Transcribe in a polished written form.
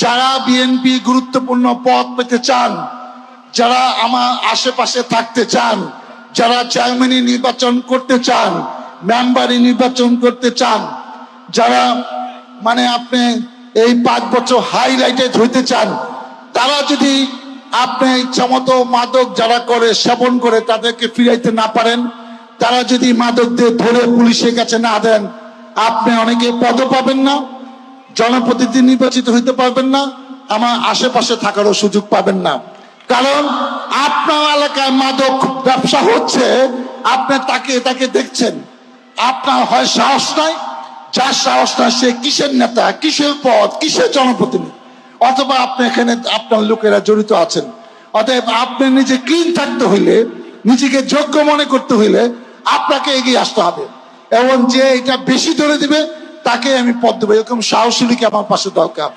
যারা বিএনপি গুরুত্বপূর্ণ পদ পেতে চান, যারা আমার আশেপাশে থাকতে চান, যারা চেয়ারম্যানই নির্বাচন করতে চান, মেম্বারই নির্বাচন করতে চান, যারা মানে আপনি এই 5 বছর হাইলাইটেড হইতে চান, তারা যদি আপনি ইচ্ছামতো মাদক যারা করে সেবন করে তাদেরকে ফিরাইতে না পারেন, তারা যদি মাদকদের ধরে পুলিশের কাছে না দেন, আপনি অনেকে পদও পাবেন না, জনপ্রতিনিধি নির্বাচিত হইতে পারবেন না, আমার আশেপাশে থাকারও সুযোগ পাবেন না। কারণ আপনার এলাকায় মাদক ব্যবসা হচ্ছে, আপনি তাকে দেখছেন, আপনার হয় সাহস নাই, যার সাহস নাই সে কিসের নেতা, কিসের পদ, কিসের জনপ্রতিনিধি, অথবা আপনি এখানে আপনার লোকেরা জড়িত আছেন। অতএব আপনি নিজে ক্লিন থাকতে হইলে, নিজেকে যোগ্য মনে করতে হইলে আপনাকে এগিয়ে আসতে হবে, এবং যে এটা বেশি ধরে দিবে তাকে আমি পদ দেবো, এরকম সাহসীকে আমার পাশে দরকার।